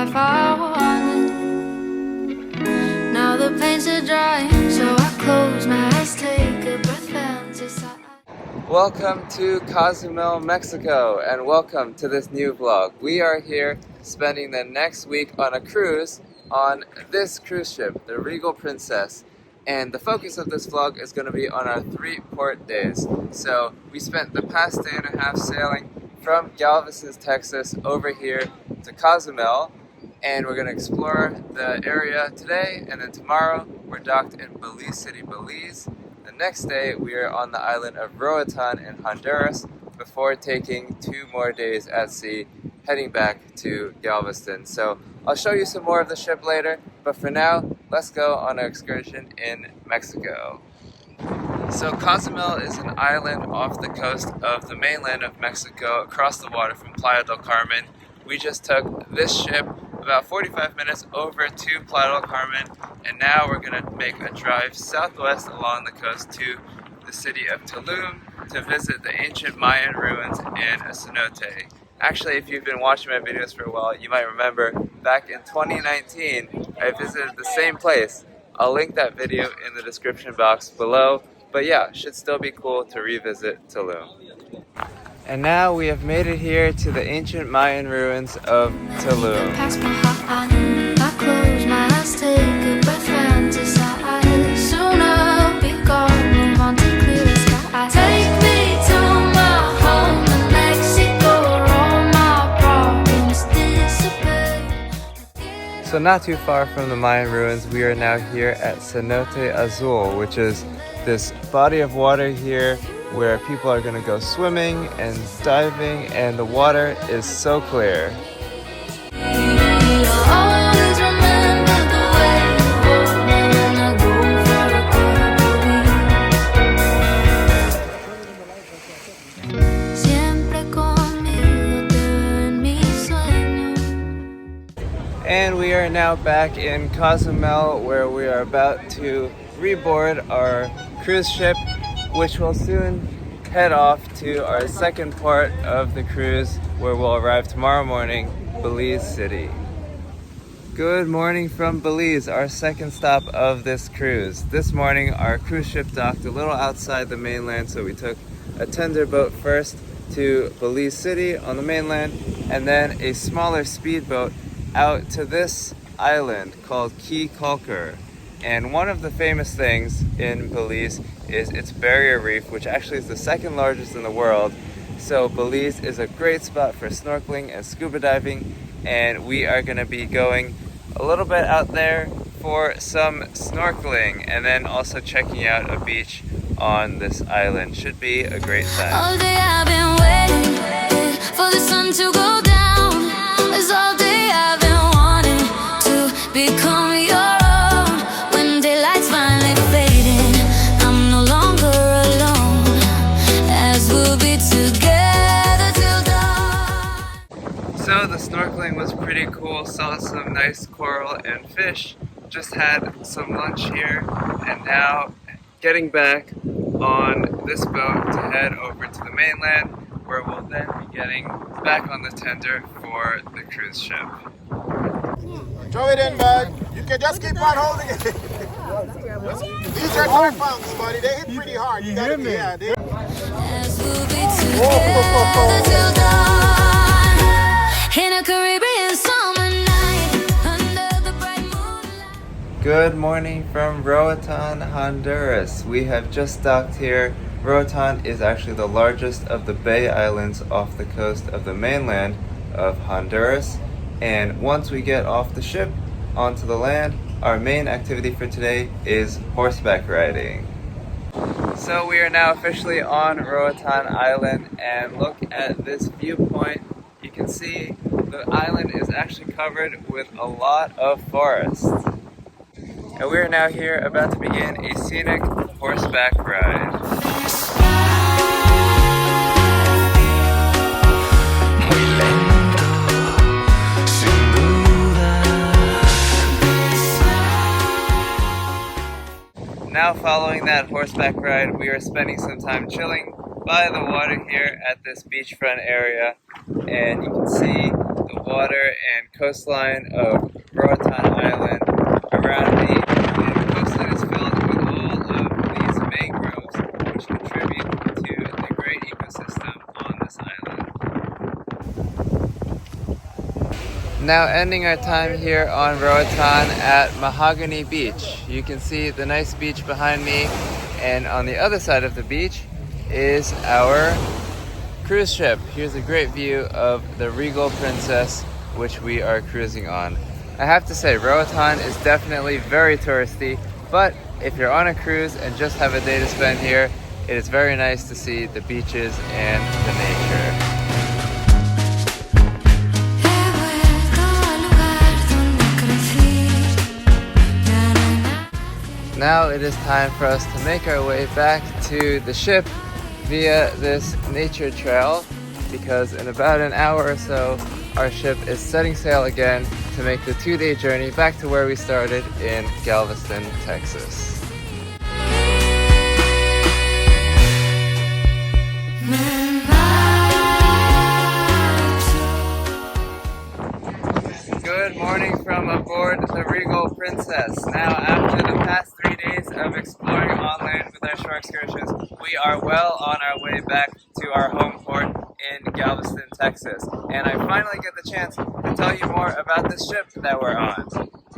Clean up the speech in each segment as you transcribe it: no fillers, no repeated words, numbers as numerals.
life I wanted. Now the paints are dry, so I close my eyes, take a breath and decide. Welcome to Cozumel, Mexico, and welcome to this new vlog. We are here spending the next week on a cruise on this cruise ship, the Regal Princess. And the focus of this vlog is going to be on our 3 port days. So we spent the past day and a half sailing from Galveston, Texas over here to Cozumel, and we're going to explore the area today, and then tomorrow we're docked in Belize City, Belize. The next day we are on the island of Roatan in Honduras before taking 2 more days at sea heading back to Galveston. So I'll show you some more of the ship later, but for now, let's go on our excursion in Mexico. So Cozumel is an island off the coast of the mainland of Mexico, across the water from Playa del Carmen. We just took this ship about 45 minutes over to Playa del Carmen, and now we're going to make a drive southwest along the coast to the city of Tulum to visit the ancient Mayan ruins and a cenote. Actually, if you've been watching my videos for a while, you might remember back in 2019, I visited the same place. I'll link that video in the description box below. But yeah, should still be cool to revisit Tulum. And now we have made it here to the ancient Mayan ruins of Tulum. So not too far from the Mayan ruins, we are now here at Cenote Azul, which is this body of water here where people are going to go swimming and diving, and the water is so clear. And we are now back in Cozumel, where we are about to reboard our cruise ship, which will soon head off to our second part of the cruise, where we'll arrive tomorrow morning, Belize City. Good morning from Belize, our second stop of this cruise. This morning our cruise ship docked a little outside the mainland, so we took a tender boat first to Belize City on the mainland, and then a smaller speedboat out to this island called Key Colker. And one of the famous things in Belize is its barrier reef, which actually is the second largest in the world. So Belize is a great spot for snorkeling and scuba diving, and we are going to be going a little bit out there for some snorkeling and then also checking out a beach on this island. Should be a great time. All day I've been waiting for the sun to go down. It's all day I've been wanting to become your own. When daylight's finally fading, I'm no longer alone, as we'll be together till dawn. So the snorkeling was pretty cool, saw some nice coral and fish, just had some lunch here, and now getting back on this boat to head over to the mainland, where we'll then be getting back on the tender for the cruise ship. Throw it in, bud. You can just keep on holding it. These are hard funks, buddy. They hit pretty hard. You gotta, yeah, they... As we'll be together till dawn, in a Caribbean summer night, under the bright moonlight. Good morning from Roatan, Honduras. We have just docked here. Roatan is actually the largest of the Bay Islands off the coast of the mainland of Honduras. And once we get off the ship onto the land, our main activity for today is horseback riding. So we are now officially on Roatan Island, and look at this viewpoint. You can see the island is actually covered with a lot of forest. And we are now here about to begin a scenic horseback ride. Now following that horseback ride, we are spending some time chilling by the water here at this beachfront area, and you can see the water and coastline of Roatan Island. Around me, the coastline is filled with all of these mangroves, which contribute to the great ecosystem on this island. Now ending our time here on Roatan at Mahogany Beach. You can see the nice beach behind me, and on the other side of the beach is our cruise ship. Here's a great view of the Regal Princess, which we are cruising on. I have to say, Roatan is definitely very touristy, but if you're on a cruise and just have a day to spend here, it is very nice to see the beaches and the nature. Now it is time for us to make our way back to the ship via this nature trail, because in about an hour or so our ship is setting sail again to make the 2-day journey back to where we started in Galveston, Texas. Good morning from aboard the Regal Princess. Now, after the past 3 days of exploring on land with our shore excursions, we are well on our way back to our home port in Galveston, Texas. And I finally get the chance to tell you more about this ship that we're on.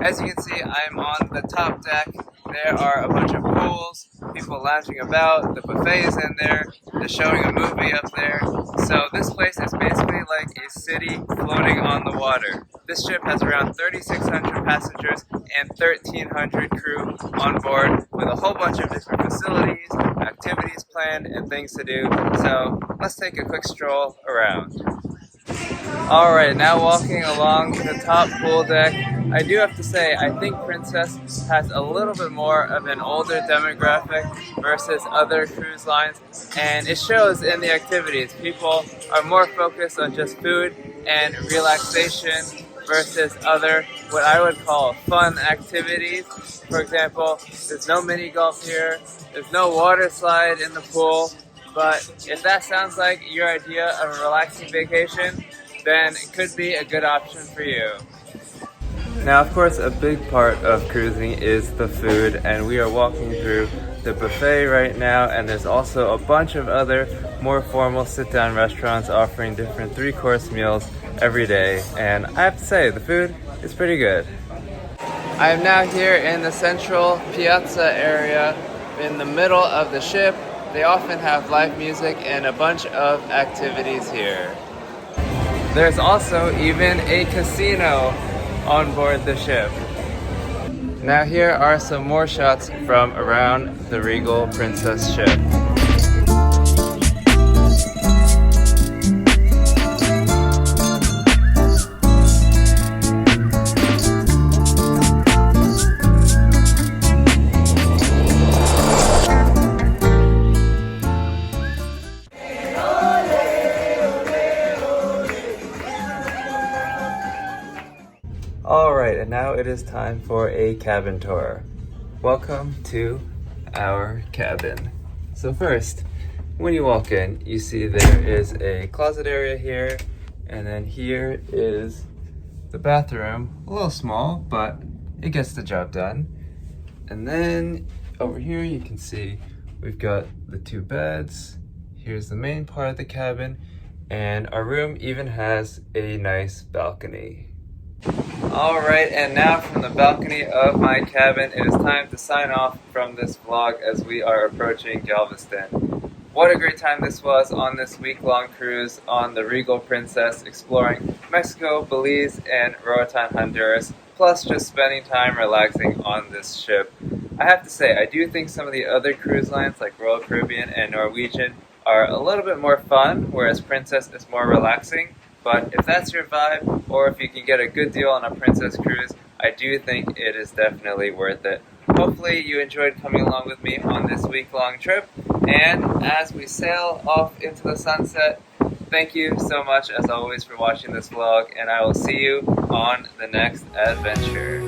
As you can see, I'm on the top deck. There are a bunch of pools, people lounging about, the buffet is in there, they're showing a movie up there. So this place is basically like a city floating on the water. This ship has around 3,600 passengers and 1,300 crew on board, with a whole bunch of different facilities, activities planned, and things to do. So let's take a quick stroll around. Alright, now walking along the top pool deck, I do have to say, I think Princess has a little bit more of an older demographic versus other cruise lines, and it shows in the activities. People are more focused on just food and relaxation versus other, what I would call, fun activities. For example, there's no mini golf here, there's no water slide in the pool, but if that sounds like your idea of a relaxing vacation, then it could be a good option for you. Now, of course, a big part of cruising is the food, and we are walking through the buffet right now, and there's also a bunch of other more formal sit-down restaurants offering different 3-course meals every day, and I have to say, the food is pretty good. I am now here in the central piazza area in the middle of the ship. They often have live music and a bunch of activities here. There's also even a casino on board the ship. Now here are some more shots from around the Regal Princess ship. Alright, and now it is time for a cabin tour. Welcome to our cabin. So first, when you walk in, you see there is a closet area here, and then here is the bathroom. A little small, but it gets the job done. And then over here you can see we've got the 2 beds. Here's the main part of the cabin, and our room even has a nice balcony. Alright, and now from the balcony of my cabin, it is time to sign off from this vlog as we are approaching Galveston. What a great time this was on this week-long cruise on the Regal Princess, exploring Mexico, Belize, and Roatan, Honduras, plus just spending time relaxing on this ship. I have to say, I do think some of the other cruise lines like Royal Caribbean and Norwegian are a little bit more fun, whereas Princess is more relaxing. But if that's your vibe, or if you can get a good deal on a Princess cruise, I do think it is definitely worth it. Hopefully you enjoyed coming along with me on this week-long trip, and as we sail off into the sunset, thank you so much as always for watching this vlog, and I will see you on the next adventure.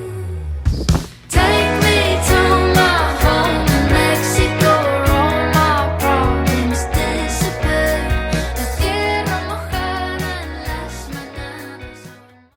Take me to my home in Mexico.